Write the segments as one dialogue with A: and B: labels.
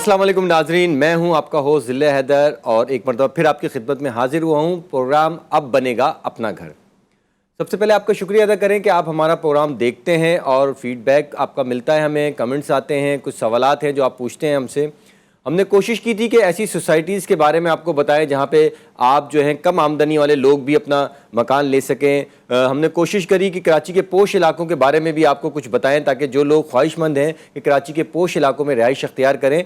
A: السلام علیکم ناظرین، میں ہوں آپ کا ہوسٹ ذل حیدر اور ایک مرتبہ پھر آپ کی خدمت میں حاضر ہوا ہوں پروگرام اب بنے گا اپنا گھر۔ سب سے پہلے آپ کا شکریہ ادا کریں کہ آپ ہمارا پروگرام دیکھتے ہیں اور فیڈ بیک آپ کا ملتا ہے، ہمیں کمنٹس آتے ہیں، کچھ سوالات ہیں جو آپ پوچھتے ہیں ہم سے۔ ہم نے کوشش کی تھی کہ ایسی سوسائٹیز کے بارے میں آپ کو بتائیں جہاں پہ آپ جو ہیں کم آمدنی والے لوگ بھی اپنا مکان لے سکیں۔ ہم نے کوشش کری کہ کراچی کے پوش علاقوں کے بارے میں بھی آپ کو کچھ بتائیں تاکہ جو لوگ خواہش مند ہیں کہ کراچی کے پوش علاقوں میں رہائش اختیار کریں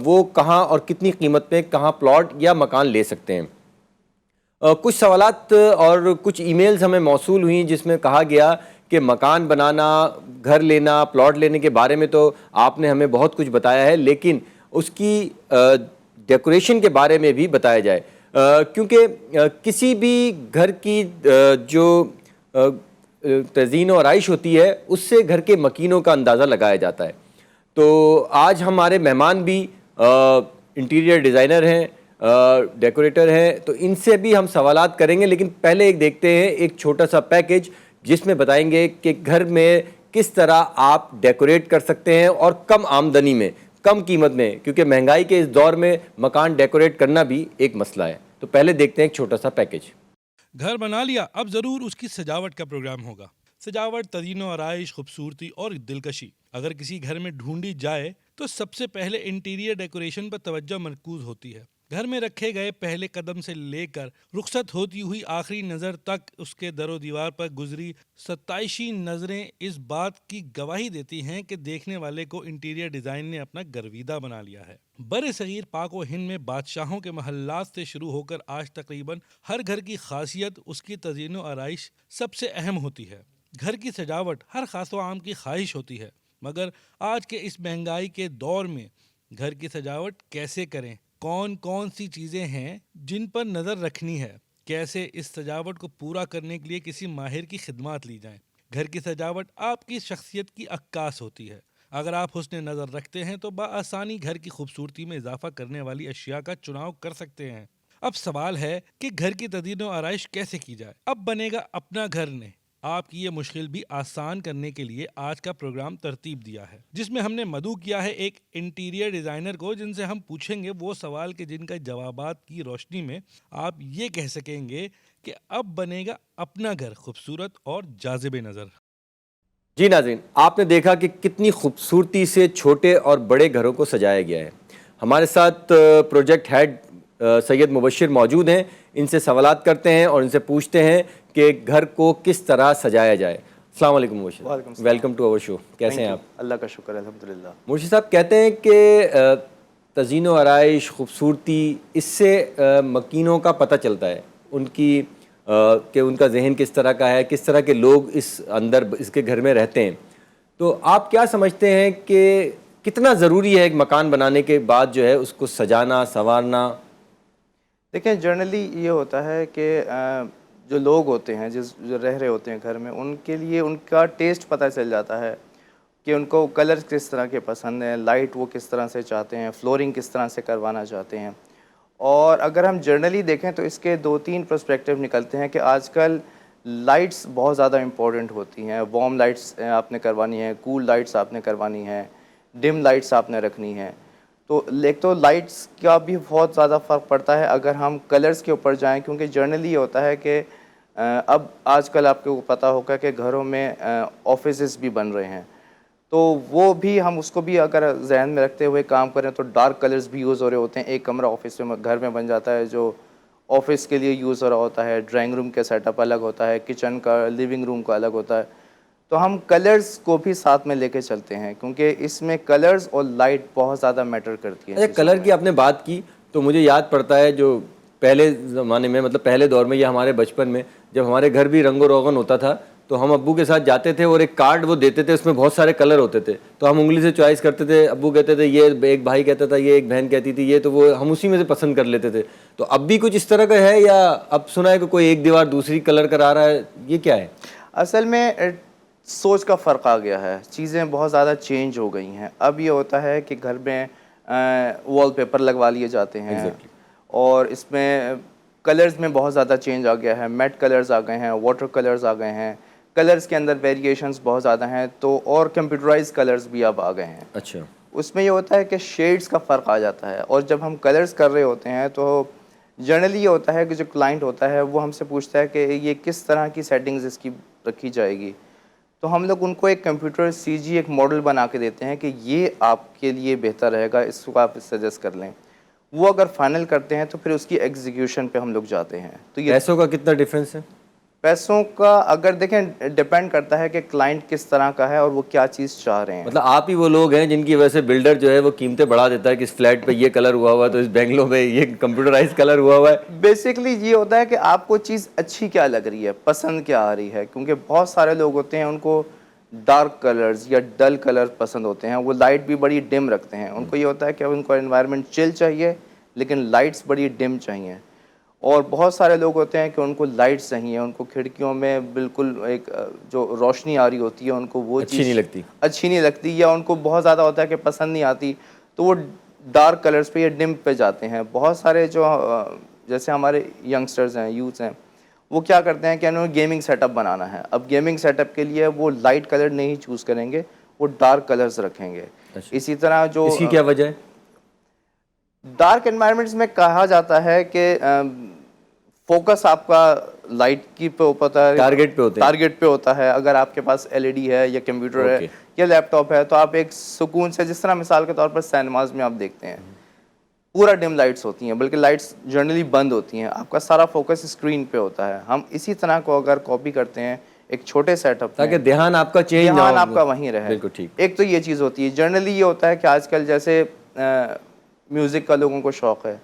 A: وہ کہاں اور کتنی قیمت میں کہاں پلاٹ یا مکان لے سکتے ہیں۔ کچھ سوالات اور کچھ ای میلز ہمیں موصول ہوئیں جس میں کہا گیا کہ مکان بنانا، گھر لینا، پلاٹ لینے کے بارے میں تو آپ نے ہمیں بہت کچھ بتایا ہے، لیکن اس کی ڈیکوریشن کے بارے میں بھی بتایا جائے، کیونکہ کسی بھی گھر کی جو تزئین و آرائش ہوتی ہے اس سے گھر کے مکینوں کا اندازہ لگایا جاتا ہے۔ تو آج ہمارے مہمان بھی انٹیریئر ڈیزائنر ہیں، ڈیکوریٹر ہیں، تو ان سے بھی ہم سوالات کریں گے، لیکن پہلے ایک دیکھتے ہیں ایک چھوٹا سا پیکج جس میں بتائیں گے کہ گھر میں کس طرح آپ ڈیکوریٹ کر سکتے ہیں اور کم آمدنی میں، کم قیمت میں، کیونکہ مہنگائی کے اس دور میں مکان ڈیکوریٹ کرنا بھی ایک مسئلہ ہے۔ تو پہلے دیکھتے ہیں ایک چھوٹا سا پیکج۔
B: گھر بنا لیا، اب ضرور اس کی سجاوٹ کا پروگرام ہوگا۔ سجاوٹ، تزئین و آرائش، خوبصورتی اور دلکشی اگر کسی گھر میں ڈھونڈی جائے تو سب سے پہلے انٹیریئر ڈیکوریشن پر توجہ مرکوز ہوتی ہے۔ گھر میں رکھے گئے پہلے قدم سے لے کر رخصت ہوتی ہوئی آخری نظر تک اس کے در و دیوار پر گزری ستائشی نظریں اس بات کی گواہی دیتی ہیں کہ دیکھنے والے کو انٹیریئر ڈیزائن نے اپنا گرویدہ بنا لیا ہے۔ بر صغیر پاک و ہند میں بادشاہوں کے محلات سے شروع ہو کر آج تقریباً ہر گھر کی خاصیت اس کی تزئین و آرائش سب سے اہم ہوتی ہے۔ گھر کی سجاوٹ ہر خاص و عام کی خواہش ہوتی ہے، مگر آج کے اس مہنگائی کے دور میں گھر کی سجاوٹ کیسے کریں؟ کون کون سی چیزیں ہیں جن پر نظر رکھنی ہے؟ کیسے اس سجاوٹ کو پورا کرنے کے لیے کسی ماہر کی خدمات لی جائیں؟ گھر کی سجاوٹ آپ کی شخصیت کی عکاس ہوتی ہے۔ اگر آپ حسن نظر رکھتے ہیں تو بآسانی گھر کی خوبصورتی میں اضافہ کرنے والی اشیاء کا چناؤ کر سکتے ہیں۔ اب سوال ہے کہ گھر کی تزئین و آرائش کیسے کی جائے؟ اب بنے گا اپنا گھر نے آپ کی یہ مشکل بھی آسان کرنے کے لیے آج کا پروگرام ترتیب دیا ہے، جس میں ہم نے مدعو کیا ہے ایک انٹیریئر ڈیزائنر کو، جن سے ہم پوچھیں گے وہ سوال کہ جن کا جوابات کی روشنی میں آپ یہ کہہ سکیں گے کہ اب بنے گا اپنا گھر خوبصورت اور جاذب نظر۔
A: جی ناظرین، آپ نے دیکھا کہ کتنی خوبصورتی سے چھوٹے اور بڑے گھروں کو سجایا گیا ہے۔ ہمارے ساتھ پروجیکٹ ہیڈ سید مبشر موجود ہیں، ان سے سوالات کرتے ہیں اور ان سے پوچھتے ہیں کہ گھر کو کس طرح سجایا جائے۔ السلام علیکم مبشر۔
C: وعلیکم السلام۔
A: ویلکم ٹو اوور شو۔ کیسے ہیں آپ؟
C: اللہ کا شکر ہے، الحمدللہ۔
A: مرشد صاحب کہتے ہیں کہ تزئین و آرائش، خوبصورتی، اس سے مکینوں کا پتہ چلتا ہے ان کی کہ ان کا ذہن کس طرح کا ہے، کس طرح کے لوگ اس کے گھر میں رہتے ہیں۔ تو آپ کیا سمجھتے ہیں کہ کتنا ضروری ہے ایک مکان بنانے کے بعد جو ہے اس کو سجانا، سنوارنا؟
C: دیکھیں جنرلی یہ ہوتا ہے کہ جو لوگ ہوتے ہیں جو رہ رہے ہوتے ہیں گھر میں، ان کے لیے ان کا ٹیسٹ پتہ چل جاتا ہے کہ ان کو کلر کس طرح کے پسند ہیں، لائٹ وہ کس طرح سے چاہتے ہیں، فلورنگ کس طرح سے کروانا چاہتے ہیں۔ اور اگر ہم جنرلی دیکھیں تو اس کے 2-3 پرسپیکٹیو نکلتے ہیں کہ آج کل لائٹس بہت زیادہ امپورٹنٹ ہوتی ہیں۔ وارم لائٹس آپ نے کروانی ہے، کول لائٹس آپ نے کروانی ہے، ڈم لائٹس آپ نے رکھنی ہے۔ تو ایک تو لائٹس کا بھی بہت زیادہ فرق پڑتا ہے اگر ہم کلرز کے اوپر جائیں، کیونکہ جنرلی یہ ہوتا ہے کہ اب آج کل آپ کو پتہ ہوگا کہ گھروں میں آفیسز بھی بن رہے ہیں، تو وہ بھی ہم اس کو بھی اگر ذہن میں رکھتے ہوئے کام کریں تو ڈارک کلرز بھی یوز ہو رہے ہوتے ہیں۔ ایک کمرہ آفس میں گھر میں بن جاتا ہے جو آفس کے لیے یوز ہو رہا ہوتا ہے، ڈرائنگ روم کا سیٹ اپ الگ ہوتا ہے، کچن کا، لیونگ روم کا الگ ہوتا ہے۔ تو ہم کلرز کو بھی ساتھ میں لے کے چلتے ہیں کیونکہ اس میں کلرز اور لائٹ بہت زیادہ میٹر کرتی ہے۔
A: کلر کی آپ نے بات کی تو مجھے یاد پڑتا ہے جو پہلے زمانے میں، مطلب پہلے دور میں یا ہمارے بچپن میں، جب ہمارے گھر بھی رنگ و روغن ہوتا تھا تو ہم ابو کے ساتھ جاتے تھے اور ایک کارڈ وہ دیتے تھے، اس میں بہت سارے کلر ہوتے تھے، تو ہم انگلی سے چوائس کرتے تھے، ابو کہتے تھے یہ، ایک بھائی کہتا تھا یہ، ایک بہن کہتی تھی یہ، تو وہ ہم اسی میں سے پسند کر لیتے تھے۔ تو اب بھی کچھ اس طرح کا ہے یا اب سنا ہے کہ کوئی ایک دیوار دوسری کلر کرا رہا ہے، یہ کیا ہے؟
C: اصل میں سوچ کا فرق آ گیا ہے، چیزیں بہت زیادہ چینج ہو گئی ہیں۔ اب یہ ہوتا ہے کہ گھر میں وال پیپر لگوا لیے جاتے ہیں اور اس میں کلرز میں بہت زیادہ چینج آ گیا ہے، میٹ کلرز آ گئے ہیں، واٹر کلرز آ گئے ہیں، کلرز کے اندر ویریشنز بہت زیادہ ہیں، تو اور کمپیوٹرائز کلرز بھی اب آ گئے ہیں۔
A: اچھا۔
C: اس میں یہ ہوتا ہے کہ شیڈز کا فرق آ جاتا ہے, اور جب ہم کلرز کر رہے ہوتے ہیں تو جنرلی یہ ہوتا ہے کہ جو کلائنٹ ہوتا ہے وہ ہم سے پوچھتا ہے کہ یہ کس طرح کی سیٹنگز اس کی رکھی جائے گی, تو ہم لوگ ان کو ایک کمپیوٹر CG ایک ماڈل بنا کے دیتے ہیں کہ یہ آپ کے لیے بہتر رہے گا, اس کو آپ سجیسٹ کر لیں. وہ اگر فائنل کرتے ہیں تو پھر اس کی ایگزیکیوشن پہ ہم لوگ جاتے ہیں. تو یہ
A: پیسوں کا کتنا ڈفرینس ہے؟
C: پیسوں کا اگر دیکھیں ڈپینڈ کرتا ہے کہ کلائنٹ کس طرح کا ہے اور وہ کیا چیز چاہ رہے ہیں.
A: مطلب آپ ہی وہ لوگ ہیں جن کی وجہ سے بلڈر جو ہے وہ قیمتیں بڑھا دیتا ہے کہ اس فلیٹ پہ یہ کلر ہوا ہوا ہے تو اس بینگلو میں یہ کمپیوٹرائز کلر ہوا ہوا ہے.
C: بیسکلی یہ ہوتا ہے کہ آپ کو چیز اچھی کیا لگ رہی ہے, پسند کیا آ رہی ہے, کیونکہ بہت سارے لوگ ہوتے ہیں ان کو ڈارک کلرز یا ڈل کلر پسند ہوتے ہیں, وہ لائٹ بھی بڑی ڈم رکھتے ہیں. ان کو یہ ہوتا ہے کہ ان کو انوائرمنٹ چل چاہیے لیکن لائٹس بڑی ڈم چاہیے. اور بہت سارے لوگ ہوتے ہیں کہ ان کو لائٹس چاہیے, ان کو کھڑکیوں میں بالکل ایک جو روشنی آ رہی ہوتی ہے ان کو وہ
A: اچھی
C: چیز
A: نہیں لگتی,
C: یا ان کو بہت زیادہ ہوتا ہے کہ پسند نہیں آتی, تو وہ ڈارک کلرز پہ یا ڈم پہ جاتے ہیں. بہت سارے جو جیسے ہمارے ینگسٹرز ہیں, یوتھس ہیں, وہ کیا کرتے ہیں کہ انہوں نے گیمنگ سیٹ اپ بنانا ہے. اب گیمنگ سیٹ اپ کے لیے وہ لائٹ کلر نہیں چوز کریں گے, وہ ڈارک کلرز رکھیں گے. اسی طرح جو
A: اس کی کیا وجہ ہے؟
C: ڈارک انوائرمنٹس میں کہا جاتا ہے کہ فوکس آپ کا لائٹ کی پہ ہوتا ہے, ٹارگیٹ پہ ہوتا ہے. اگر آپ کے پاس LED ہے یا کمپیوٹر ہے یا لیپ ٹاپ ہے تو آپ ایک سکون سے, جس طرح مثال کے طور پر سینماز میں آپ دیکھتے ہیں پورا ڈم لائٹس ہوتی ہیں, بلکہ لائٹس جنرلی بند ہوتی ہیں, آپ کا سارا فوکس اسکرین پہ ہوتا ہے. ہم اسی طرح کو اگر کاپی کرتے ہیں ایک چھوٹے سیٹ اپ
A: تاکہ دھیان آپ کا چینج نہ ہو,
C: دھیان آپ کا وہیں رہے.
A: بالکل ٹھیک.
C: ایک تو یہ چیز ہوتی ہے. جنرلی یہ ہوتا ہے کہ آج کل جیسے میوزک کا لوگوں کو شوق ہے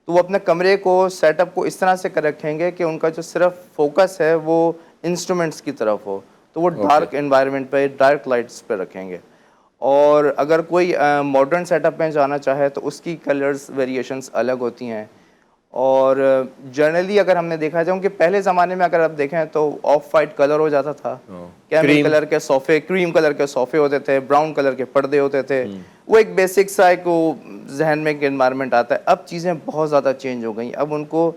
C: تو وہ اپنے کمرے کو سیٹ اپ کو اس طرح سے کر رکھیں گے کہ ان کا جو صرف فوکس ہے وہ انسٹرومنٹس کی طرف ہو, تو وہ ڈارک انوائرمنٹ پہ, ڈارک لائٹس پہ رکھیں گے. اور اگر کوئی ماڈرن سیٹ اپ میں جانا چاہے تو اس کی کلرز ویریشنس الگ ہوتی ہیں. اور جنرلی اگر ہم نے دیکھا جائے کہ پہلے زمانے میں اگر آپ دیکھیں تو آف وائٹ کلر ہو جاتا تھا, کیمل کلر کے صوفے, کریم کلر کے صوفے ہوتے تھے, براؤن کلر کے پردے ہوتے تھے. وہ ایک بیسک سا ایک ذہن میں ایک انوائرمنٹ آتا ہے. اب چیزیں بہت زیادہ چینج ہو گئیں, اب ان کو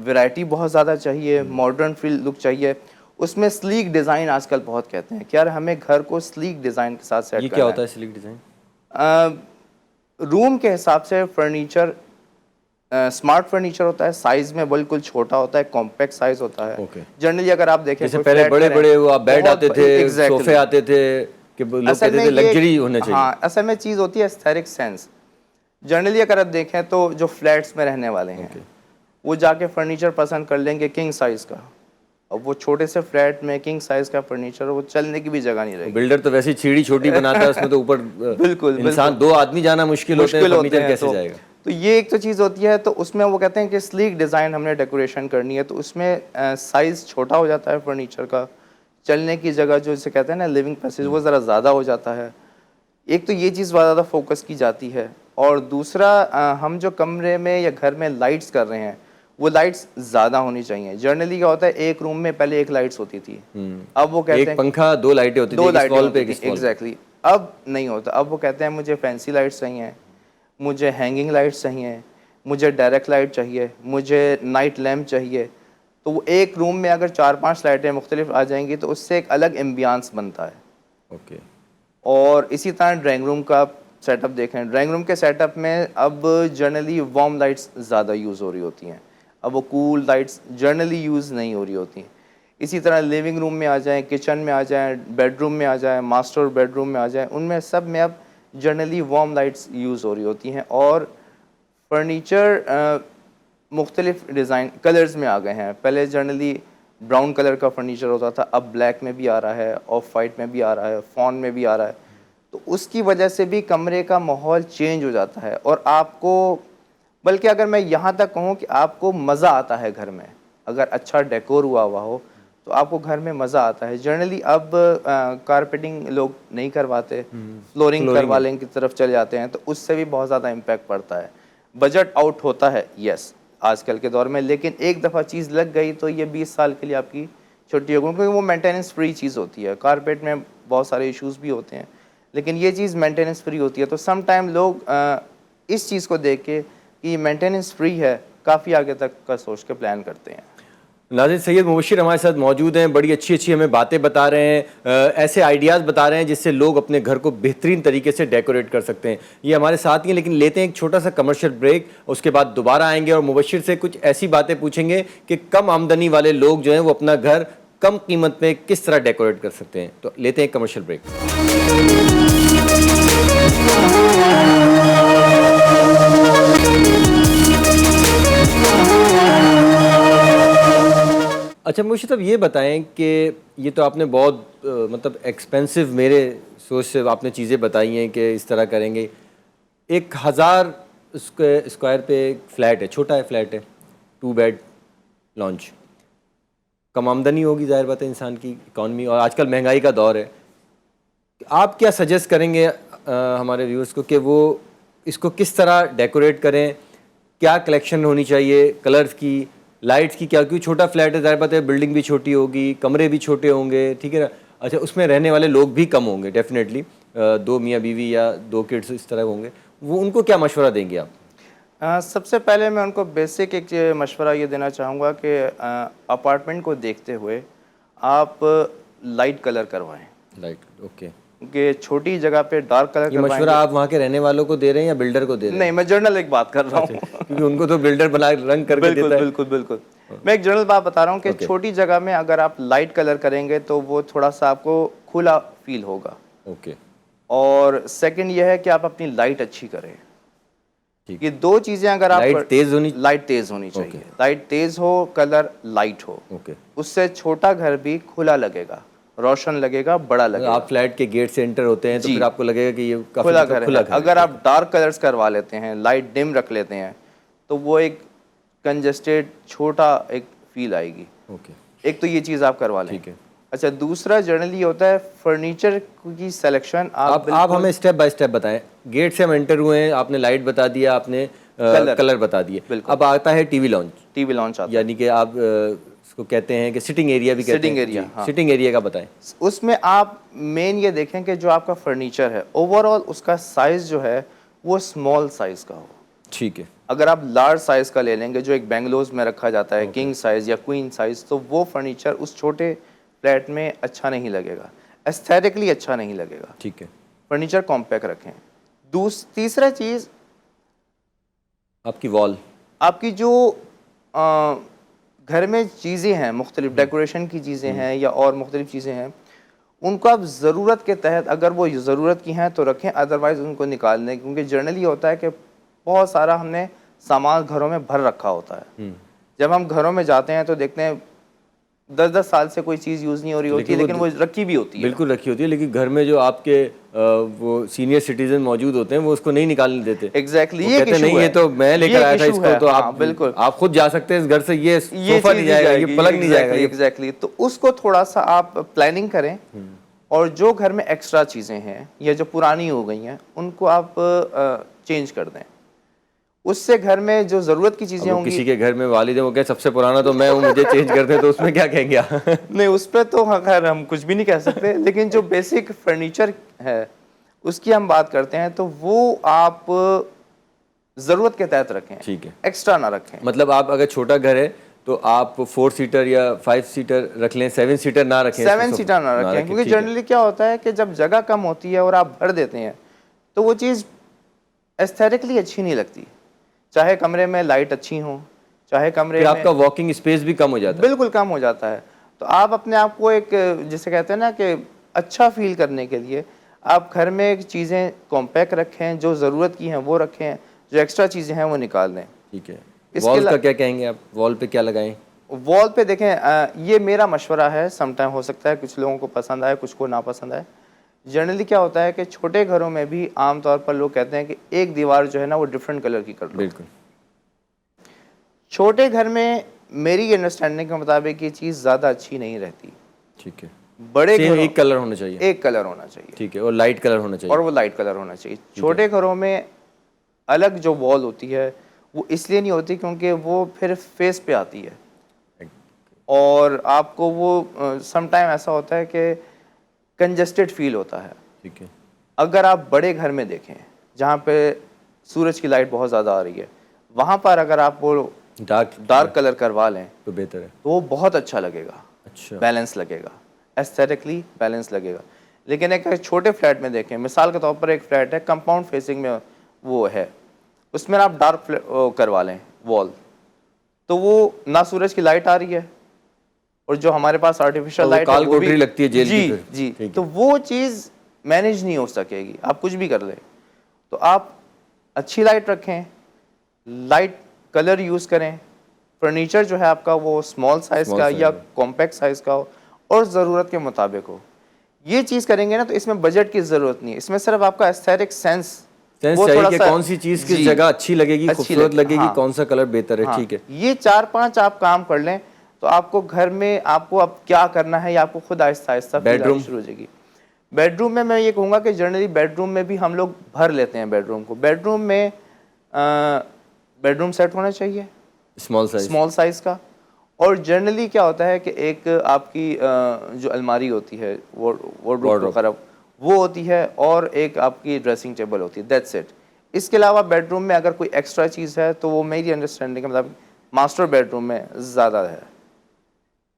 C: ویرائٹی بہت زیادہ چاہیے, ماڈرن فیل لک چاہیے. اس میں سلیک ڈیزائن آج کل بہت کہتے ہیں کہ یار ہمیں گھر کو سلیک ڈیزائن کے ساتھ سیٹ کرنا ہے.
A: یہ کیا ہوتا ہے سلیک ڈیزائن؟
C: روم کے حساب سے فرنیچر اسمارٹ فرنیچر ہوتا ہے, سائز میں بالکل چھوٹا ہوتا ہے, کمپیکٹ سائز ہوتا ہے. جنرلی اگر آپ دیکھیں
A: جیسے پہلے بڑے بڑے وہ بیڈ آتے تھے, صوفے آتے تھے کہ لوگ کہتے تھے لگژری ہونا چاہیے.
C: ہاں, اصل میں چیز ہوتی ہے ایستھیٹک سینس. جنرلی اگر آپ دیکھیں تو جو فلیٹس میں رہنے والے ہیں وہ جا کے فرنیچر پسند کر لیں گے کنگ سائز کا, اور وہ چھوٹے سے فلیٹ میں کنگ سائز کا فرنیچر, وہ چلنے کی بھی جگہ نہیں رہے گی.
A: بلڈر تو ویسے چھیڑی چھوٹی بناتا ہے, اس میں تو اوپر
C: بالکل
A: انسان 2 آدمی جانا مشکل ہوتے ہیں, فرنیچر کیسے جائے گا؟
C: تو یہ ایک تو چیز ہوتی ہے. تو اس میں وہ کہتے ہیں کہ سلیک ڈیزائن ہم نے ڈیکوریشن کرنی ہے, تو اس میں سائز چھوٹا ہو جاتا ہے فرنیچر کا, چلنے کی جگہ جو اسے کہتے ہیں نا لیونگ پیسیج, وہ ذرا زیادہ ہو جاتا ہے. ایک تو یہ چیز بہت زیادہ فوکس کی جاتی ہے. اور دوسرا ہم جو کمرے میں یا گھر میں لائٹس کر رہے ہیں وہ لائٹس زیادہ ہونی چاہیے. جنرلی کیا ہوتا ہے ایک روم میں پہلے ایک لائٹس ہوتی تھی, اب وہ کہتے ہیں
A: ایک پنکھا 2 لائٹیں ہوتی تھیں, ایک وال پہ ایک وال.
C: ایگزیکٹلی. اب نہیں ہوتا, اب وہ کہتے ہیں مجھے فینسی لائٹس چاہیے, مجھے ہینگنگ لائٹس چاہیے, مجھے ڈائریکٹ لائٹ چاہیے, مجھے نائٹ لیمپ چاہیے. تو وہ ایک روم میں اگر 4-5 لائٹیں مختلف آ جائیں گی تو اس سے ایک الگ ایمبیانس بنتا ہے.
A: اوکے.
C: اور اسی طرح ڈرائنگ روم کا سیٹ اپ دیکھیں, ڈرائنگ روم کے سیٹ اپ میں اب جنرلی وارم لائٹس زیادہ یوز ہو رہی ہوتی ہیں, اب وہ کول لائٹس جنرلی یوز نہیں ہو رہی ہوتی. اسی طرح لیونگ روم میں آ جائیں, کچن میں آ جائیں, بیڈ روم میں آ جائیں, ماسٹر بیڈ روم میں آ جائیں, ان میں سب میں اب جنرلی وارم لائٹس یوز ہو رہی ہوتی ہیں. اور فرنیچر مختلف ڈیزائن کلرز میں آ گئے ہیں. پہلے جنرلی براؤن کلر کا فرنیچر ہوتا تھا, اب بلیک میں بھی آ رہا ہے, آف وائٹ میں بھی آ رہا ہے, فون میں بھی آ رہا ہے. تو اس کی وجہ سے بھی کمرے کا ماحول چینج ہو جاتا ہے. اور آپ کو, بلکہ اگر میں یہاں تک کہوں کہ آپ کو مزہ آتا ہے گھر میں, اگر اچھا ڈیکور ہوا ہو تو آپ کو گھر میں مزہ آتا ہے. جنرلی اب کارپیٹنگ لوگ نہیں کرواتے, فلورنگ کروا لیں کی طرف چلے جاتے ہیں, تو اس سے بھی بہت زیادہ امپیکٹ پڑتا ہے. بجٹ آؤٹ ہوتا ہے یس آج کل کے دور میں, لیکن ایک دفعہ چیز لگ گئی تو یہ 20 سال کے لیے آپ کی چھٹی ہوگی, کیونکہ وہ مینٹیننس فری چیز ہوتی ہے. کارپیٹ میں بہت سارے ایشوز بھی ہوتے ہیں لیکن یہ چیز مینٹیننس فری ہوتی ہے. تو سم ٹائم لوگ اس چیز کو دیکھ کے کہ یہ مینٹیننس فری ہے, کافی آگے تک کا سوچ کے پلان کرتے ہیں.
A: ناظرین، سید مبشر ہمارے ساتھ موجود ہیں، بڑی اچھی اچھی ہمیں باتیں بتا رہے ہیں، ایسے آئیڈیاز بتا رہے ہیں جس سے لوگ اپنے گھر کو بہترین طریقے سے ڈیکوریٹ کر سکتے ہیں. یہ ہمارے ساتھ ہی ہیں، لیکن لیتے ہیں ایک چھوٹا سا کمرشل بریک. اس کے بعد دوبارہ آئیں گے اور مبشر سے کچھ ایسی باتیں پوچھیں گے کہ کم آمدنی والے لوگ جو ہیں وہ اپنا گھر کم قیمت پہ کس طرح ڈیکوریٹ کر سکتے ہیں. تو لیتے ہیں ایک کمرشل بریک. اچھا مبشر صاحب، یہ بتائیں کہ یہ تو آپ نے بہت مطلب ایکسپینسو میرے سوچ سے آپ نے چیزیں بتائی ہیں کہ اس طرح کریں گے. 1000 اسکوائر پہ ایک فلیٹ ہے، چھوٹا ہے فلیٹ ہے، 2 بیڈ لانچ. کم آمدنی ہوگی ظاہر بات ہے انسان کی، اکانومی اور آج کل مہنگائی کا دور ہے. آپ کیا سجیسٹ کریں گے ہمارے ویورز کو کہ وہ اس کو کس طرح ڈیکوریٹ کریں؟ کیا کلیکشن ہونی چاہیے کلرز کی، لائٹس کی؟ کیونکہ چھوٹا فلیٹ ہے، ظاہر بات ہے بلڈنگ بھی چھوٹی ہوگی، کمرے بھی چھوٹے ہوں گے، ٹھیک ہے نا. اچھا، اس میں رہنے والے لوگ بھی کم ہوں گے ڈیفینیٹلی، 2 میاں بیوی یا 2 کڈس اس طرح ہوں گے. وہ ان کو کیا مشورہ دیں گے آپ؟
C: سب سے پہلے میں ان کو بیسک ایک مشورہ یہ دینا چاہوں گا کہ اپارٹمنٹ کو دیکھتے ہوئے آپ لائٹ کلر کروائیں.
A: Light, okay.
C: کہ چھوٹی جگہ پہ ڈارک کلر
A: یہ
C: کروائیں.
A: مشورہ آپ وہاں کے رہنے والوں کو دے رہے ہیں یا بلڈر کو دے رہے ہیں؟
C: نہیں، میں جنرل ایک بات کر رہا ہوں.
A: کیونکہ ان کو تو بلڈر بنا رنگ کر کے دیتا ہے.
C: بالکل بالکل. میں ایک جنرل بات بتا رہا ہوں کہ چھوٹی جگہ میں اگر آپ لائٹ کلر کریں گے تو وہ تھوڑا سا آپ کو کھلا فیل ہوگا.
A: اوکے.
C: اور سیکنڈ یہ ہے کہ آپ اپنی لائٹ اچھی کریں. یہ 2 چیزیں اگر آپ
A: لائٹ تیز
C: ہونی چاہیے. لائٹ تیز ہو، کلر لائٹ ہو.
A: اوکے.
C: اس سے چھوٹا گھر بھی کھلا لگے گا، روشن لگے گا، بڑا لگے گا.
A: آپ فلیٹ کے گیٹ سے انٹر ہوتے ہیں تو پھر آپ کو لگے گا کہ یہ کافی
C: کھلا گھر ہے.
A: ہے.
C: اگر آپ ڈارک کلرز کروا لیتے ہیں، لائٹ ڈم رکھ لیتے ہیں، تو وہ ایک کنجسٹیڈ چھوٹا ایک فیل آئے گی.
A: اوکے.
C: ایک تو یہ چیز آپ کروا لیں.
A: ٹھیک ہے.
C: اچھا، دوسرا جنرلی ہوتا ہے فرنیچر کی سلیکشن.
A: آپ ہمیں اسٹیپ بائی اسٹیپ بتائیں. گیٹ سے ہم انٹر ہوئے ہیں، آپ نے لائٹ بتا دیا، آپ نے کلر بتا دیے. اب آتا ہے ٹی وی لانچ. یعنی کہ آپ اس کو کہتے ہیں کہ سٹنگ ایریا بھی کہتے ہیں. سٹنگ ایریا کا بتائیں.
C: اس میں آپ مین یہ دیکھیں کہ جو آپ کا فرنیچر ہے اوور آل اس کا سائز جو ہے وہ اسمال سائز کا ہو.
A: ٹھیک ہے.
C: اگر آپ لارج سائز کا لے لیں گے جو ایک بینگلوز میں رکھا جاتا ہے، کنگ سائز یا کوئین سائز، تو وہ فرنیچر اس چھوٹے فلیٹ میں اچھا نہیں لگے گا، ایستھیٹکلی اچھا نہیں لگے گا.
A: ٹھیک ہے.
C: فرنیچر کمپیکٹ رکھیں. تیسرا چیز،
A: آپ کی وال،
C: آپ کی جو گھر میں چیزیں ہیں، مختلف ڈیکوریشن کی چیزیں ہیں یا اور مختلف چیزیں ہیں، ان کو آپ ضرورت کے تحت اگر وہ ضرورت کی ہیں تو رکھیں، ادروائز ان کو نکال دیں. کیونکہ جنرلی ہوتا ہے کہ بہت سارا ہم نے سامان گھروں میں بھر رکھا ہوتا ہے. جب ہم گھروں میں جاتے ہیں تو دیکھتے ہیں 10 سال سے کوئی چیز یوز نہیں ہو رہی ہوتی ہے، لیکن وہ رکھی بھی ہوتی ہے.
A: بالکل رکھی ہوتی ہے، لیکن گھر میں جو آپ کے وہ سینئر سٹیزن موجود ہوتے ہیں وہ اس کو نہیں نکالنے دیتے.
C: ایگزیکٹلی.
A: نہیں، یہ تو میں لے کر آیا تھا اس کو، تو آپ بالکل آپ خود جا سکتے ہیں اس گھر سے، یہ صوفہ نہیں جائے گا، یہ پلنگ نہیں جائے گا.
C: ایگزیکٹلی. تو اس کو تھوڑا سا آپ پلاننگ کریں، اور جو گھر میں ایکسٹرا چیزیں ہیں یا جو پرانی ہو گئی ہیں ان کو آپ چینج کر دیں. اس سے گھر میں جو ضرورت کی چیزیں ہوں گی.
A: کسی کے گھر میں والد ہیں، وہ کہیں سب سے پرانا تو میں ہوں، مجھے چینج کر دیں، تو اس میں کیا کہیں گے؟
C: نہیں، اس پہ تو خیر ہم کچھ بھی نہیں کہہ سکتے. لیکن جو بیسک فرنیچر ہے اس کی ہم بات کرتے ہیں تو وہ آپ ضرورت کے تحت رکھیں.
A: ٹھیک ہے.
C: ایکسٹرا نہ رکھیں.
A: مطلب آپ اگر چھوٹا گھر ہے تو آپ 4 سیٹر یا 5 سیٹر رکھ لیں، 7 سیٹر نہ رکھیں.
C: 7 سیٹر نہ رکھیں. کیونکہ جنرلی کیا ہوتا ہے کہ جب جگہ کم ہوتی ہے اور آپ بھر دیتے ہیں تو وہ چیز ایستھیٹکلی اچھی نہیں لگتی. چاہے کمرے میں لائٹ اچھی ہوں، چاہے کمرے میں
A: آپ کا واکنگ اسپیس بھی کم ہو جاتا ہے.
C: بالکل کم ہو جاتا ہے. تو آپ اپنے آپ کو ایک جسے کہتے ہیں نا کہ اچھا فیل کرنے کے لیے آپ گھر میں چیزیں کمپیکٹ رکھیں، جو ضرورت کی ہیں وہ رکھیں، جو ایکسٹرا چیزیں ہیں وہ نکال دیں.
A: ٹھیک ہے. وال کا کیا کہیں گے آپ؟ وال پہ کیا لگائیں؟
C: وال پہ دیکھیں، یہ میرا مشورہ ہے. سم ٹائم ہو سکتا ہے کچھ لوگوں کو پسند آئے، کچھ کو ناپسند آئے. جنرلی کیا ہوتا ہے کہ چھوٹے گھروں میں بھی عام طور پر لوگ کہتے ہیں کہ ایک دیوار جو ہے نا وہ ڈفرینٹ کلر کی کر لو.
A: بالکل.
C: چھوٹے گھر میں میری انڈرسٹینڈنگ کے مطابق یہ چیز زیادہ اچھی نہیں رہتی.
A: ٹھیک ہے.
C: بڑے گھروں
A: ایک کلر ہونا چاہیے.
C: ایک کلر ہونا چاہیے.
A: ٹھیک ہے. اور لائٹ کلر ہونا چاہیے.
C: اور وہ لائٹ کلر ہونا چاہیے. چھوٹے گھروں میں الگ جو وال ہوتی ہے وہ اس لیے نہیں ہوتی کیونکہ وہ پھر فیس پہ آتی ہے، اور آپ کو وہ سم ٹائم ایسا ہوتا ہے کہ کنجسٹڈ فیل ہوتا ہے.
A: ٹھیک ہے.
C: اگر آپ بڑے گھر میں دیکھیں جہاں پہ سورج کی لائٹ بہت زیادہ آ رہی ہے، وہاں پر اگر آپ وہ ڈارک کلر کروا لیں
A: تو بہتر ہے.
C: تو وہ بہت اچھا لگے گا,
A: اچھا,
C: بیلنس لگے گا, ایستھیٹکلی بیلنس لگے گا. لیکن ایک چھوٹے فلیٹ میں دیکھیں, مثال کے طور پر ایک فلیٹ ہے کمپاؤنڈ فیسنگ میں وہ ہے, اس میں آپ ڈارک کروا لیں وال, تو وہ نہ سورج کی لائٹ آ رہی ہے اور جو ہمارے پاس آرٹیفیشل لائٹ ہے وہ بھی
A: لگتی ہے جیل کی.
C: جی, تو وہ چیز مینیج نہیں ہو سکے گی, آپ کچھ بھی کر لیں. تو آپ اچھی لائٹ رکھیں, لائٹ کلر یوز کریں, فرنیچر جو ہے آپ کا وہ اسمال سائز کا یا کمپیکٹ سائز کا ہو اور ضرورت کے مطابق ہو. یہ چیز کریں گے نا تو اس میں بجٹ کی ضرورت نہیں ہے, اس میں صرف آپ کا ایستھیٹک سینس وہ
A: چاہیے
C: تھوڑا
A: کہ
C: سا
A: کون سی چیز کس جگہ اچھی لگے گی, خوبصورت لگے گی, کون سا کلر بہتر ہے. ٹھیک ہے,
C: یہ 4-5 آپ کام کر لیں تو آپ کو گھر میں آپ کو اب کیا کرنا ہے یا آپ کو خود آہستہ آہستہ فیل آنی شروع ہو جائے گی. بیڈ روم میں یہ کہوں گا کہ جنرلی بیڈ روم میں بھی ہم لوگ بھر لیتے ہیں بیڈ روم کو. بیڈ روم میں بیڈ روم سیٹ ہونا چاہیے اسمال سائز کا, اور جنرلی کیا ہوتا ہے کہ ایک آپ کی جو الماری ہوتی ہے وارڈروب خراب وہ ہوتی ہے, اور ایک آپ کی ڈریسنگ ٹیبل ہوتی ہے, دیٹس اٹ. اس کے علاوہ بیڈ روم میں اگر کوئی ایکسٹرا چیز ہے تو وہ میری انڈرسٹینڈنگ کے مطابق ماسٹر بیڈ روم میں زیادہ ہے.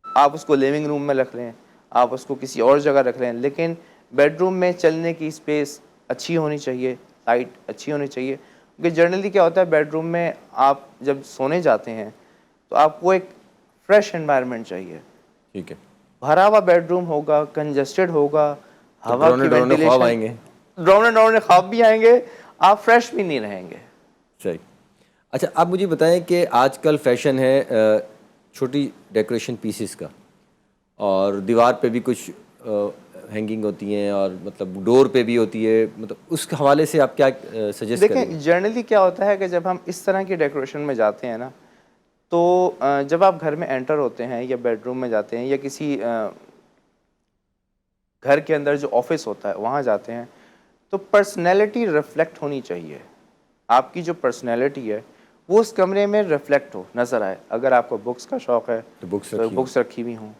C: آپ اس کو لیونگ روم میں رکھ لیں, آپ اس کو کسی اور جگہ رکھ لیں, لیکن بیڈ روم میں چلنے کی اسپیس اچھی ہونی چاہیے, لائٹ اچھی ہونی چاہیے. کیونکہ جنرلی کیا ہوتا ہے بیڈ روم میں آپ جب سونے جاتے ہیں تو آپ کو ایک فریش انوائرمنٹ چاہیے.
A: ٹھیک ہے,
C: بھرا ہوا بیڈ روم ہوگا, کنجسٹڈ ہوگا, ہوا کی
A: خواب آئیں گے,
C: ڈرونے خواب بھی آئیں گے, آپ فریش بھی نہیں رہیں گے.
A: صحیح. اچھا, آپ مجھے بتائیں کہ آج کل فیشن ہے چھوٹی ڈیکوریشن پیسز کا, اور دیوار پہ بھی کچھ ہینگنگ ہوتی ہیں, اور مطلب ڈور پہ بھی ہوتی ہے, مطلب اس حوالے سے آپ کیا سجیسٹ کریں گے؟
C: دیکھیں جنرلی کیا ہوتا ہے کہ جب ہم اس طرح کی ڈیکوریشن میں جاتے ہیں نا, تو جب آپ گھر میں انٹر ہوتے ہیں یا بیڈ روم میں جاتے ہیں یا کسی گھر کے اندر جو آفس ہوتا ہے وہاں جاتے ہیں, تو پرسنالٹی ریفلیکٹ ہونی چاہیے. آپ کی جو پرسنالٹی ہے وہ اس کمرے میں ریفلیکٹ ہو, نظر آئے. اگر آپ کو بکس کا شوق ہے
A: تو
C: بکس رکھی ہوئی ہوں,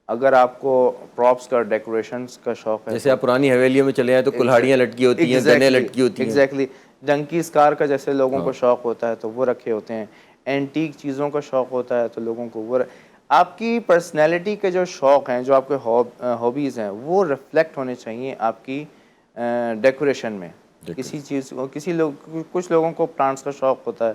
C: اگر آپ کو پراپس کا ڈیکوریشنز کا شوق ہے,
A: جیسے آپ پرانی حویلیوں میں چلے ہیں تو کلہاڑیاں لٹکی ہوتی ہیں, گنے لٹکی ہوتی ہیں.
C: ایگزیکٹلی, ڈنکی اسکار کا جیسے لوگوں کو شوق ہوتا ہے تو وہ رکھے ہوتے ہیں, اینٹیک چیزوں کا شوق ہوتا ہے تو لوگوں کو وہ آپ کی پرسنالٹی کے جو شوق ہیں, جو آپ کے ہابیز ہیں, وہ ریفلیکٹ ہونے چاہیے آپ کی ڈیکوریشن میں. کسی چیز کو کچھ لوگوں کو پلانٹس کا شوق ہوتا ہے.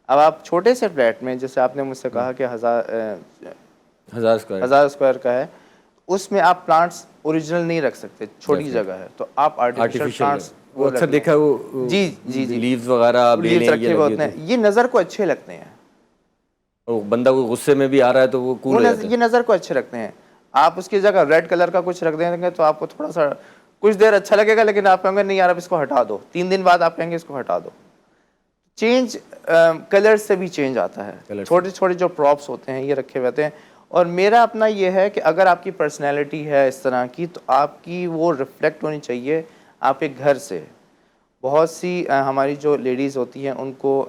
C: اب آپ چھوٹے سے فلیٹ میں, جیسے آپ نے مجھ سے کہا کہ 1000 اسکوائر کا ہے, اس میں آپ پلانٹس اوریجنل نہیں رکھ سکتے, چھوٹی جگہ ہے, تو آپ آرٹیفیشل پلانٹس
A: وہ اکثر دیکھا وہ
C: جی
A: لیوز وغیرہ بیلیں
C: رکھے ہوئے ہوتے ہیں, یہ نظر کو اچھے لگتے ہیں.
A: اور بندہ کو غصے میں بھی آ رہا ہے تو وہ کول ہو جاتا ہے.
C: یہ نظر کو اچھے لگتے ہیں. آپ اس کی جگہ ریڈ کلر کا کچھ رکھ دیں گے تو آپ کو تھوڑا سا کچھ دیر اچھا لگے گا, لیکن آپ کہیں گے نہیں یار اب اس کو ہٹا دو. 3 دن بعد آپ کہیں گے اس کو ہٹا دو. چینج کلر سے بھی چینج آتا ہے. چھوٹے چھوٹے جو پراپس ہوتے ہیں یہ رکھے ہوتے ہیں. اور میرا اپنا یہ ہے کہ اگر آپ کی پرسنالٹی ہے اس طرح کی تو آپ کی وہ ریفلیکٹ ہونی چاہیے آپ کے گھر سے. بہت سی ہماری جو لیڈیز ہوتی ہیں ان کو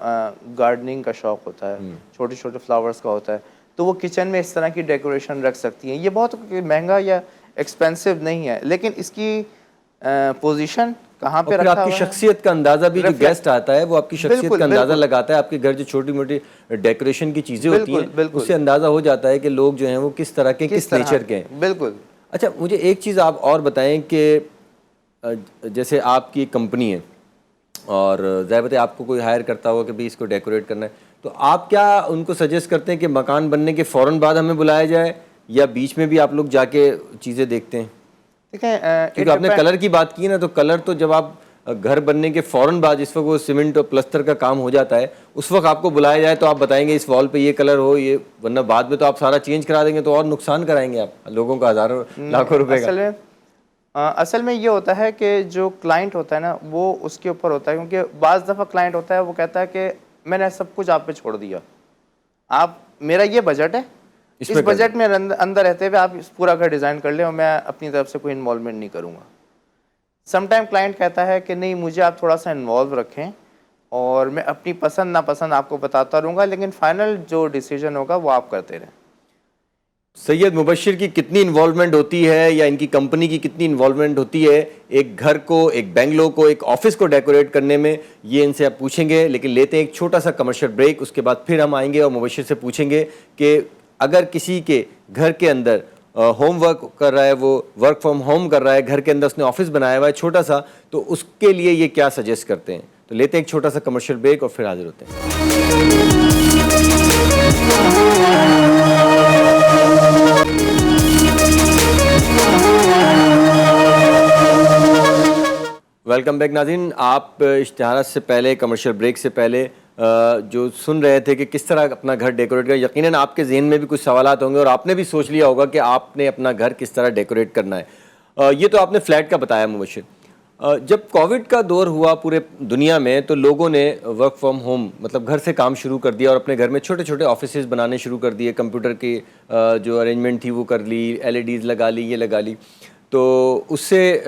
C: گارڈننگ کا شوق ہوتا ہے, چھوٹے چھوٹے فلاورز کا ہوتا ہے, تو وہ کچن میں اس طرح کی ڈیکوریشن رکھ سکتی ہیں. یہ بہت مہنگا یا ایکسپینسو نہیں ہے, لیکن اس کی پوزیشن کہاں پہ رکھا ہوا ہے.
A: آپ کی شخصیت کا اندازہ بھی جو گیسٹ آتا ہے وہ آپ کی شخصیت کا اندازہ لگاتا ہے. آپ کے گھر جو چھوٹی موٹی ڈیکوریشن کی چیزیں ہوتی ہیں اس سے اندازہ ہو جاتا ہے کہ لوگ جو ہیں وہ کس طرح کے, کس نیچر کے ہیں.
C: بالکل.
A: اچھا, مجھے ایک چیز آپ اور بتائیں کہ جیسے آپ کی کمپنی ہے اور ظاہر بات ہے آپ کو کوئی ہائر کرتا ہوگا کہ بھائی اس کو ڈیکوریٹ کرنا ہے, تو آپ کیا ان کو سجیسٹ کرتے ہیں کہ مکان بننے کے فوراً بعد ہمیں بلایا جائے, یا بیچ میں بھی آپ لوگ جا کے چیزیں دیکھتے ہیں؟
C: دیکھیں
A: کیونکہ آپ نے کلر کی بات کی نا, تو کلر تو جب آپ گھر بننے کے فوراً بعد جس وقت وہ سیمنٹ اور پلستر کا کام ہو جاتا ہے اس وقت آپ کو بلایا جائے تو آپ بتائیں گے اس وال پہ یہ کلر ہو, یہ, ورنہ بعد میں تو آپ سارا چینج کرا دیں گے تو اور نقصان کرائیں گے آپ لوگوں کا ہزاروں لاکھوں روپے کا.
C: اصل میں یہ ہوتا ہے کہ جو کلائنٹ ہوتا ہے نا وہ اس کے اوپر ہوتا ہے, کیونکہ بعض دفعہ کلائنٹ ہوتا ہے وہ کہتا ہے کہ میں نے سب کچھ آپ پہ چھوڑ دیا, آپ میرا یہ بجٹ ہے, اس بجٹ میں اندر رہتے ہوئے آپ پورا گھر ڈیزائن کر لیں اور میں اپنی طرف سے کوئی انوالومنٹ نہیں کروں گا. سم ٹائم کلائنٹ کہتا ہے کہ نہیں مجھے آپ تھوڑا سا انوالو رکھیں اور میں اپنی پسند ناپسند آپ کو بتاتا رہوں گا, لیکن فائنل جو ڈیسیجن ہوگا وہ آپ کرتے رہیں.
A: سید مبشر کی کتنی انوالومنٹ ہوتی ہے یا ان کی کمپنی کی کتنی انوالومنٹ ہوتی ہے ایک گھر کو، ایک بنگلو کو، ایک آفس کو ڈیکوریٹ کرنے میں، یہ ان سے آپ پوچھیں گے. لیکن لیتے ہیں ایک چھوٹا سا کمرشل بریک. اس کے بعد پھر ہم آئیں گے اور مبشر سے پوچھیں گے کہ اگر کسی کے گھر کے اندر ہوم ورک کر رہا ہے، وہ ورک فرام ہوم کر رہا ہے، گھر کے اندر اس نے آفس بنایا ہوا ہے چھوٹا سا، تو اس کے لیے یہ کیا سجیسٹ کرتے ہیں. تو لیتے ہیں ایک چھوٹا سا کمرشل بریک اور پھر حاضر ہوتے ہیں. ویلکم بیک ناظرین. آپ اشتہارات سے پہلے، کمرشل بریک سے پہلے جو سن رہے تھے کہ کس طرح اپنا گھر ڈیکوریٹ کریں، یقیناً آپ کے ذہن میں بھی کچھ سوالات ہوں گے اور آپ نے بھی سوچ لیا ہوگا کہ آپ نے اپنا گھر کس طرح ڈیکوریٹ کرنا ہے. یہ تو آپ نے فلیٹ کا بتایا مبشر. جب کووڈ کا دور ہوا پورے دنیا میں تو لوگوں نے ورک فرام ہوم مطلب گھر سے کام شروع کر دیا اور اپنے گھر میں چھوٹے چھوٹے آفیسز بنانے شروع کر دیے. کمپیوٹر کی جو ارینجمنٹ تھی وہ کر لی، LEDs لگا لی، یہ لگا لی. تو اس سے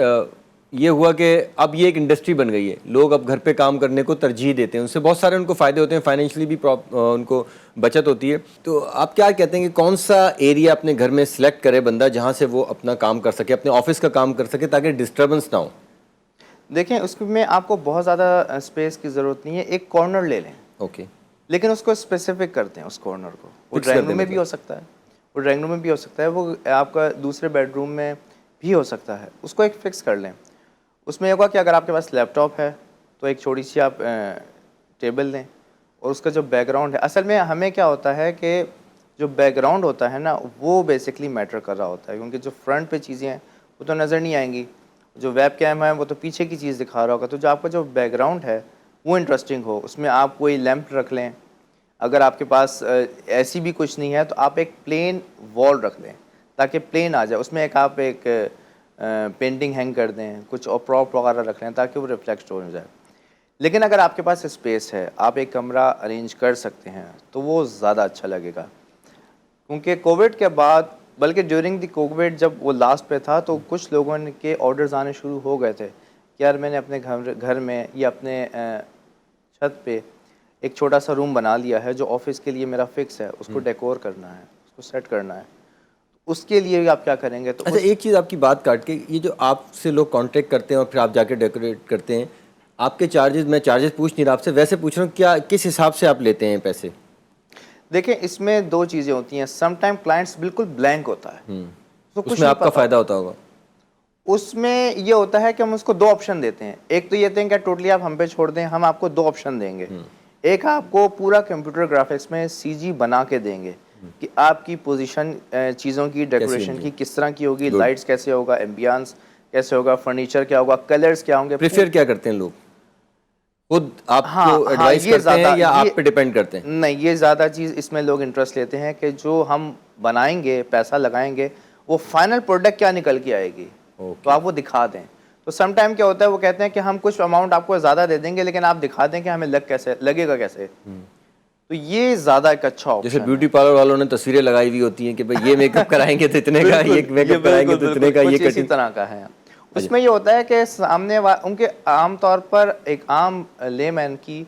A: یہ ہوا کہ اب یہ ایک انڈسٹری بن گئی ہے. لوگ اب گھر پہ کام کرنے کو ترجیح دیتے ہیں. اس سے بہت سارے ان کو فائدے ہوتے ہیں، فائنینشلی بھی ان کو بچت ہوتی ہے. تو آپ کیا کہتے ہیں کہ کون سا ایریا اپنے گھر میں سلیکٹ کرے بندہ جہاں سے وہ اپنا کام کر سکے، اپنے آفس کا کام کر سکے تاکہ ڈسٹربنس نہ ہو؟
C: دیکھیں اس میں آپ کو بہت زیادہ اسپیس کی ضرورت نہیں ہے. ایک کارنر لے لیں،
A: اوکے،
C: لیکن اس کو اسپیسیفک کرتے ہیں. اس کارنر کو وہ ڈرائنگ روم میں بھی ہو سکتا ہے، وہ ڈرائنگ روم میں بھی ہو سکتا ہے، وہ آپ کا دوسرے بیڈ روم میں بھی ہو سکتا ہے. اس کو ایک فکس کر لیں. اس میں یہ ہوگا کہ اگر آپ کے پاس لیپ ٹاپ ہے تو ایک چھوٹی سی آپ ٹیبل لیں اور اس کا جو بیک گراؤنڈ ہے، اصل میں ہمیں کیا ہوتا ہے کہ جو بیک گراؤنڈ ہوتا ہے نا وہ بیسکلی میٹر کر رہا ہوتا ہے، کیونکہ جو فرنٹ پہ چیزیں ہیں وہ تو نظر نہیں آئیں گی. جو ویب کیم ہے وہ تو پیچھے کی چیز دکھا رہا ہوگا. تو جو آپ کا جو بیک گراؤنڈ ہے وہ انٹرسٹنگ ہو. اس میں آپ کوئی لیمپ رکھ لیں. اگر آپ کے پاس ایسی بھی کچھ نہیں ہے تو آپ ایک پلین وال رکھ لیں تاکہ پلین آ جائے. اس میں آپ ایک پینٹنگ ہینگ کر دیں، کچھ اور پراپ وغیرہ رکھ لیں تاکہ وہ ریفلیکٹ ہو جائے. لیکن اگر آپ کے پاس اسپیس ہے، آپ ایک کمرہ ارینج کر سکتے ہیں تو وہ زیادہ اچھا لگے گا. کیونکہ کووڈ کے بعد، بلکہ ڈیورنگ دی کووڈ جب وہ لاسٹ پہ تھا تو کچھ لوگوں کے آرڈرز آنے شروع ہو گئے تھے کہ یار میں نے اپنے گھر میں یا اپنے چھت پہ ایک چھوٹا سا روم بنا لیا ہے جو آفس کے لیے میرا فکس ہے، اس کو ڈیکور کرنا ہے، اس کو سیٹ کرنا ہے. اس کے لیے آپ کیا کریں گے؟ تو
A: اچھا، ایک چیز آپ کی بات کاٹ کے، یہ جو آپ سے لوگ کانٹیکٹ کرتے ہیں اور پھر آپ جا کے ڈیکوریٹ کرتے ہیں، آپ کے چارجز، میں چارجز پوچھ نہیں رہا آپ سے، ویسے پوچھ رہا ہوں کیا کس حساب سے آپ لیتے ہیں پیسے؟
C: دیکھیں اس میں دو چیزیں ہوتی ہیں. سم ٹائم کلائنٹس بالکل بلینک ہوتا ہے،
A: اس میں آپ کا فائدہ ہوتا ہوگا.
C: اس میں یہ ہوتا ہے کہ ہم اس کو دو آپشن دیتے ہیں. ایک تو یہ دیتے ہیں کہ ٹوٹلی آپ ہم پہ چھوڑ دیں، ہم آپ کو دو آپشن دیں گے. ایک آپ کو پورا کمپیوٹر گرافکس میں CG بنا کے دیں گے کہ آپ کی پوزیشن چیزوں کی ڈیکوریشن کی کس طرح کی ہوگی، لائٹس کیسے ہوگا، ایمبیانس کیسے ہوگا، فرنیچر کیا ہوگا، کلرز کیا ہوں گے.
A: پریفر کیا کرتے ہیں لوگ؟ خود آپ کو ایڈوائز کرتے ہیں یا آپ پہ ڈیپینڈ کرتے ہیں؟
C: نہیں، یہ زیادہ چیز اس میں لوگ انٹرسٹ لیتے ہیں کہ جو ہم بنائیں گے، پیسہ لگائیں گے، وہ فائنل پروڈکٹ کیا نکل کے آئے گی تو آپ وہ دکھا دیں. تو سم ٹائم کیا ہوتا ہے، وہ کہتے ہیں کہ ہم کچھ اماؤنٹ آپ کو زیادہ دے دیں گے لیکن آپ دکھا دیں کہ ہمیں لگے گا کیسے. تو یہ زیادہ ایک اچھا آپشن ہے.
A: جیسے بیوٹی پارلر والوں نے تصویریں لگائی ہوئی ہوتی ہیں کہ بھئی یہ میک اپ کرائیں گے تو اتنے کا، یہ میک اپ کرائیں گے تو اتنے کا، یہ
C: کچھ اسی طرح کا ہے. اس میں یہ ہوتا ہے کہ سامنے ان کے عام طور پر ایک عام لے مین کی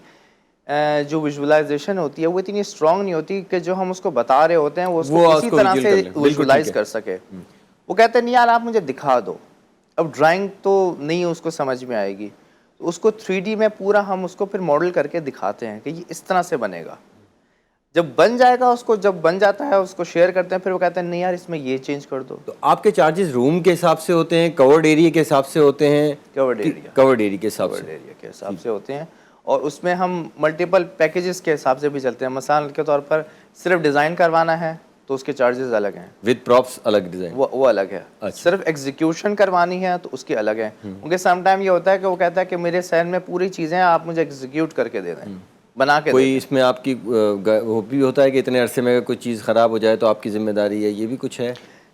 C: جو ویژولائزیشن ہوتی ہے وہ اتنی اسٹرانگ نہیں ہوتی کہ جو ہم اس کو بتا رہے ہوتے ہیں وہ اس کو اسی طرح سے ویژولائز کر سکے. وہ کہتے ہیں نہیں یار آپ مجھے دکھا دو. اب ڈرائنگ تو نہیں اس کو سمجھ میں آئے گی، تو اس کو 3D میں پورا ہم اس کو پھر ماڈل کر کے دکھاتے ہیں کہ یہ اس طرح سے بنے گا. جب بن جائے گا، اس کو جب بن جاتا ہے اس کو شیئر کرتے ہیں، پھر وہ کہتے ہیں نہیں یار اس میں یہ چینج کر دو.
A: تو آپ کے چارجز روم کے حساب سے ہوتے ہیں، کورڈ ایریا کے حساب سے ہوتے ہیں؟
C: کورڈ
A: ایریا کے حساب
C: سے ہوتے ہیں. اور اس میں ہم ملٹیپل پیکیجز کے حساب سے بھی چلتے ہیں. مثال کے طور پر صرف ڈیزائن کروانا ہے تو اس کے چارجز الگ ہیں،
A: وتھ پراپس الگ ڈیزائن،
C: وہ الگ ہے. صرف ایگزیکیوشن کروانی ہے تو اس کے الگ ہیں. کیونکہ سم ٹائم یہ ہوتا ہے کہ وہ کہتا ہے کہ میرے سین میں پوری چیزیں آپ مجھے ایگزیکیوٹ کر کے دے دیں، بنا کے.
A: کوئی اس میں آپ کی وہ بھی ہوتا ہے کہ اتنے عرصے میں کوئی چیز خراب ہو جائے تو آپ کی ذمہ داری ہے، یہ بھی کچھ ہے؟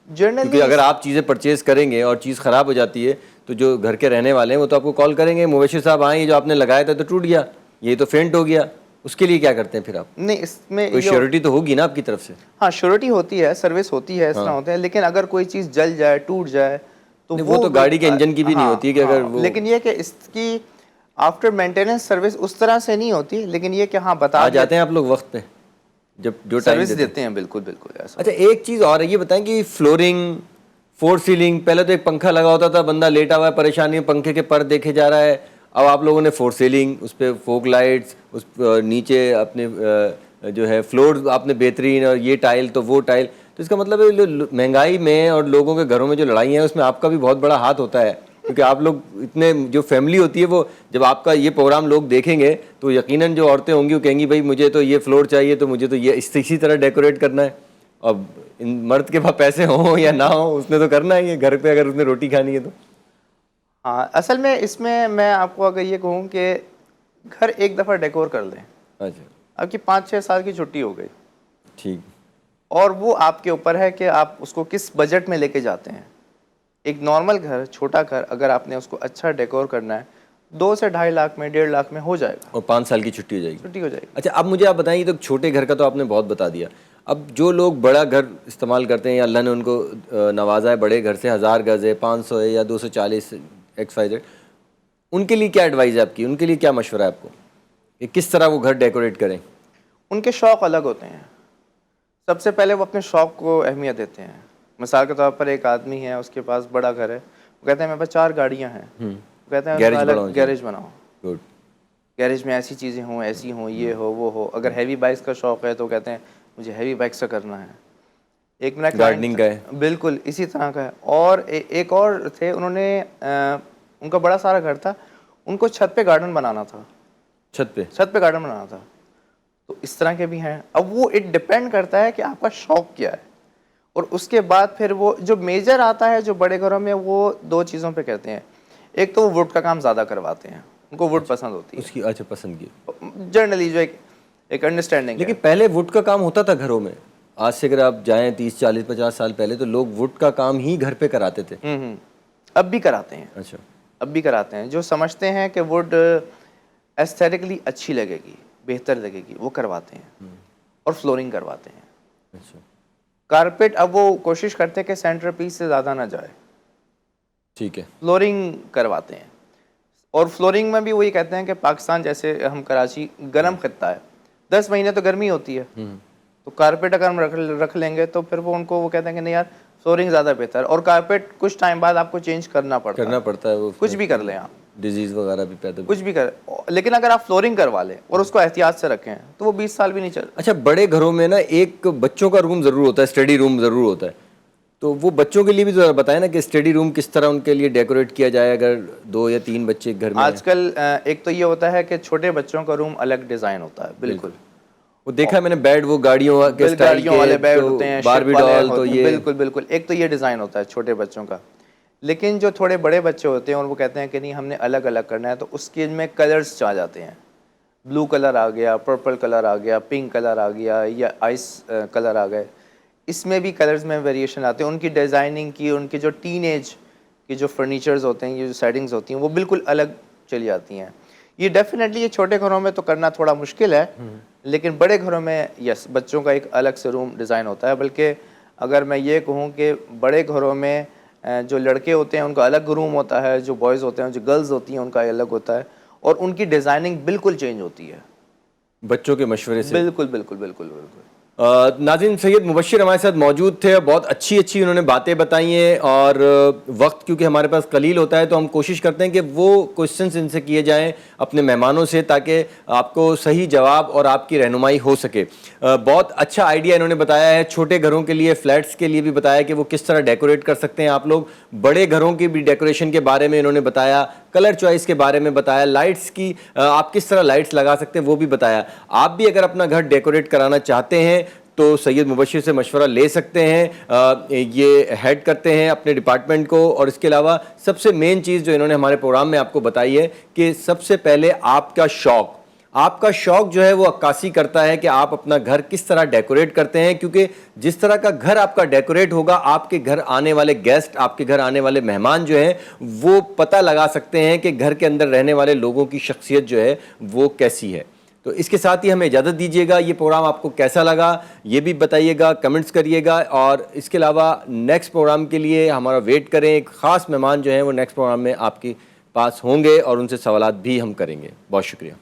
A: کیونکہ اگر آپ چیزیں پرچیز کریں گے اور چیز خراب ہو جاتی ہے تو جو گھر کے رہنے والے ہیں وہ تو آپ کو کال کریں گے، مبشر صاحب آئیں، یہ جو آپ نے لگایا تھا تو ٹوٹ گیا، یہ تو فینٹ ہو گیا. اس کے لیے کیا کرتے ہیں پھر آپ؟
C: نہیں اس میں
A: کوئی شیورٹی تو ہوگی نا آپ کی طرف سے؟
C: ہاں شیورٹی ہوتی ہے، سروس ہوتی ہے، اس طرح ہوتے ہیں. لیکن اگر کوئی چیز جل جائے، ٹوٹ جائے تو
A: وہ تو گاڑی کے انجن کی بھی نہیں ہوتی کہ اگر وہ،
C: لیکن یہ کہ اس کی آفٹر مینٹیننس سروس اس طرح سے نہیں ہوتی. لیکن یہ کہ ہاں بتا
A: جاتے ہیں آپ لوگ وقت پہ؟ جب جو ٹائم
C: سروس دیتے ہیں. بالکل بالکل ایسا.
A: اچھا ایک چیز اور ہے, یہ بتائیں کہ فلورنگ, فور سیلنگ, پہلے تو ایک پنکھا لگا ہوتا تھا, بندہ لیٹا ہوا ہے, پریشانی, پنکھے کے پر دیکھے جا رہا ہے. اب آپ لوگوں نے فور سیلنگ, اس پہ فوک لائٹس, اس نیچے اپنے جو ہے فلور آپ نے بہترین, اور یہ ٹائل تو وہ ٹائل. تو اس کا مطلب ہے مہنگائی میں اور لوگوں کے گھروں میں جو لڑائیاں ہیں اس میں آپ کا بھی بہت بڑا ہاتھ ہوتا ہے, کیونکہ آپ لوگ اتنے, جو فیملی ہوتی ہے وہ جب آپ کا یہ پروگرام لوگ دیکھیں گے تو یقیناً جو عورتیں ہوں گی وہ کہیں گی بھائی مجھے تو یہ فلور چاہیے, تو مجھے تو یہ اسی طرح ڈیکوریٹ کرنا ہے. اب ان مرد کے پاس پیسے ہوں یا نہ ہوں, اس نے تو کرنا ہی ہے گھر پہ, اگر اس نے روٹی کھانی ہے تو.
C: ہاں اصل میں اس میں آپ کو اگر یہ کہوں کہ گھر ایک دفعہ ڈیکور کر لیں,
A: اچھا
C: آپ کی 5-6 سال کی چھٹی ہو گئی.
A: ٹھیک.
C: اور وہ آپ کے اوپر ہے کہ آپ اس کو کس بجٹ میں لے کے جاتے ہیں. ایک نارمل گھر, چھوٹا گھر, اگر آپ نے اس کو اچھا ڈیکور کرنا ہے 2 سے 2.5 لاکھ میں, 1.5 لاکھ میں ہو جائے گا,
A: اور 5 سال کی چھٹی ہو جائے گی.
C: چھٹی ہو جائے گی.
A: اچھا اب مجھے آپ بتائیں, تو چھوٹے گھر کا تو آپ نے بہت بتا دیا. اب جو لوگ بڑا گھر استعمال کرتے ہیں یا اللہ نے ان کو نوازا ہے بڑے گھر سے, 1000 گز ہے, 500 ہے یا 240 XYZ, ان کے لیے کیا ایڈوائز ہے آپ کی, ان کے لیے کیا مشورہ ہے آپ کو کہ کس طرح وہ گھر ڈیکوریٹ کریں؟
C: ان کے شوق الگ ہوتے ہیں. سب سے پہلے وہ اپنے شوق کو اہمیت دیتے ہیں. مثال کے طور پر ایک آدمی ہے, اس کے پاس بڑا گھر ہے, وہ کہتے ہیں میرے پاس 4 گاڑیاں ہیں, وہ کہتے ہیں گیریج بناؤ,
A: گڈ,
C: گیریج میں ایسی چیزیں ہوں, ایسی ہوں, یہ ہو وہ ہو. اگر ہیوی بائکس کا شوق ہے تو کہتے ہیں مجھے ہیوی بائکس کا کرنا ہے. ایک میرا
A: گارڈننگ کا ہے,
C: بالکل اسی طرح کا ہے. اور ایک اور تھے, انہوں نے ان کا بڑا سارا گھر تھا, ان کو چھت پہ گارڈن بنانا تھا, چھت پہ گارڈن بنانا تھا. تو اس طرح کے بھی ہیں. اب وہ اٹ ڈپینڈ کرتا ہے کہ آپ کا شوق کیا ہے. اور اس کے بعد پھر وہ جو میجر آتا ہے جو بڑے گھروں میں, وہ 2 چیزوں پہ کہتے ہیں. ایک تو وہ ووڈ کا کام زیادہ کرواتے ہیں, ان کو ووڈ پسند ہوتی ہے
A: اس کی اچھا پسند کی
C: جنرلی, جو ایک انڈرسٹینڈنگ.
A: لیکن پہلے ووڈ کا کام ہوتا تھا گھروں میں. آج سے اگر آپ جائیں 30 40 50 سال پہلے تو لوگ ووڈ کا کام ہی گھر پہ کراتے تھے.
C: اب بھی کراتے ہیں.
A: اچھا,
C: اب بھی کراتے ہیں. جو سمجھتے ہیں کہ ووڈ ایستھیٹکلی اچھی لگے گی, بہتر لگے گی, وہ کرواتے ہیں. اور فلورنگ کرواتے ہیں.
A: اچھا,
C: کارپیٹ اب وہ کوشش کرتے ہیں کہ سینٹر پیس سے زیادہ نہ جائے,
A: ٹھیک ہے,
C: فلورنگ کرواتے ہیں. اور فلورنگ میں بھی وہی کہتے ہیں کہ پاکستان جیسے, ہم کراچی گرم خطہ ہے, 10 مہینے تو گرمی ہوتی ہے, تو کارپیٹ اگر ہم رکھ لیں گے تو پھر وہ کہتے ہیں کہ نہیں یار فلورنگ زیادہ بہتر ہے. اور کارپیٹ کچھ ٹائم بعد آپ کو چینج کرنا پڑتا ہے,
A: وہ
C: کچھ بھی کر لیں آپ,
A: ڈیزیز وغیرہ بھی پیدا,
C: کچھ بھی کر. لیکن اگر آپ فلورنگ کروا لیں اور اس کو احتیاط سے رکھیں تو وہ 20 سال بھی نہیں چلتا.
A: اچھا بڑے گھروں میں نا ایک بچوں کا روم ضرور ہوتا ہے, اسٹڈی روم ضرور ہوتا ہے, تو وہ بچوں کے لیے بھی ذرا بتائیں نا کہ اسٹڈی روم کس طرح ان کے لیے ڈیکوریٹ کیا جائے اگر 2 یا 3 بچے گھر میں.
C: آج کل ایک تو یہ ہوتا ہے کہ چھوٹے بچوں کا روم الگ ڈیزائن ہوتا ہے. بالکل,
A: وہ دیکھا میں نے بیڈ, وہ گاڑیوں کے اسٹائل کے
C: والے بیڈ ہوتے ہیں,
A: باربی ڈال, تو یہ
C: بالکل بالکل ایک تو یہ ڈیزائن ہوتا ہے چھوٹے بچوں کا. لیکن جو تھوڑے بڑے بچے ہوتے ہیں اور وہ کہتے ہیں کہ نہیں ہم نے الگ الگ کرنا ہے, تو اس کے میں کلرز آ جاتے ہیں. بلو کلر آ گیا, پرپل کلر آ گیا, پنک کلر آ گیا, یا آئس کلر آ گئے. اس میں بھی کلرز میں ویریشن آتے ہیں. ان کی ڈیزائننگ کی, ان کے جو ٹین ایج کی جو فرنیچرز ہوتے ہیں, یہ جو سیٹنگز ہوتی ہیں, وہ بالکل الگ چلی جاتی ہیں. یہ ڈیفینیٹلی یہ چھوٹے گھروں میں تو کرنا تھوڑا مشکل ہے, لیکن بڑے گھروں میں یس بچوں کا ایک الگ سے روم ڈیزائن ہوتا ہے. بلکہ اگر میں یہ کہوں کہ بڑے گھروں میں جو لڑکے ہوتے ہیں ان کا الگ روم ہوتا ہے, جو بوائز ہوتے ہیں, جو گرلز ہوتی ہیں ان کا الگ ہوتا ہے, اور ان کی ڈیزائننگ بالکل چینج ہوتی ہے
A: بچوں کے مشورے سے.
C: بالکل بالکل بالکل بالکل.
A: ناظرین, سید مبشر ہمارے ساتھ موجود تھے, بہت اچھی انہوں نے باتیں بتائی ہیں, اور وقت کیونکہ ہمارے پاس قلیل ہوتا ہے تو ہم کوشش کرتے ہیں کہ وہ کوشچنس ان سے کیے جائیں اپنے مہمانوں سے, تاکہ آپ کو صحیح جواب اور آپ کی رہنمائی ہو سکے. بہت اچھا آئیڈیا انہوں نے بتایا ہے, چھوٹے گھروں کے لیے, فلیٹس کے لیے بھی بتایا کہ وہ کس طرح ڈیکوریٹ کر سکتے ہیں آپ لوگ. بڑے گھروں کی بھی ڈیکوریشن کے بارے میں انہوں نے بتایا, کلر چوائس کے بارے میں بتایا, لائٹس کی آپ کس طرح لائٹس لگا سکتے ہیں وہ بھی بتایا. آپ بھی اگر اپنا گھر ڈیکوریٹ کرانا چاہتے ہیں تو سید مبشر سے مشورہ لے سکتے ہیں. یہ ہیڈ کرتے ہیں اپنے ڈپارٹمنٹ کو. اور اس کے علاوہ سب سے مین چیز جو انہوں نے ہمارے پروگرام میں آپ کو بتائی ہے کہ سب سے پہلے آپ کا شوق جو ہے وہ عکاسی کرتا ہے کہ آپ اپنا گھر کس طرح ڈیکوریٹ کرتے ہیں, کیونکہ جس طرح کا گھر آپ کا ڈیکوریٹ ہوگا, آپ کے گھر آنے والے گیسٹ, آپ کے گھر آنے والے مہمان جو ہیں وہ پتہ لگا سکتے ہیں کہ گھر کے اندر رہنے والے لوگوں کی شخصیت جو ہے وہ کیسی ہے. تو اس کے ساتھ ہی ہمیں اجازت دیجیے گا. یہ پروگرام آپ کو کیسا لگا یہ بھی بتائیے گا, کمنٹس کریے گا. اور اس کے علاوہ نیکسٹ پروگرام کے لیے ہمارا ویٹ کریں. ایک خاص مہمان جو ہیں وہ نیکسٹ پروگرام میں آپ کے پاس ہوں گے اور ان سے سوالات بھی ہم کریں گے. بہت شکریہ.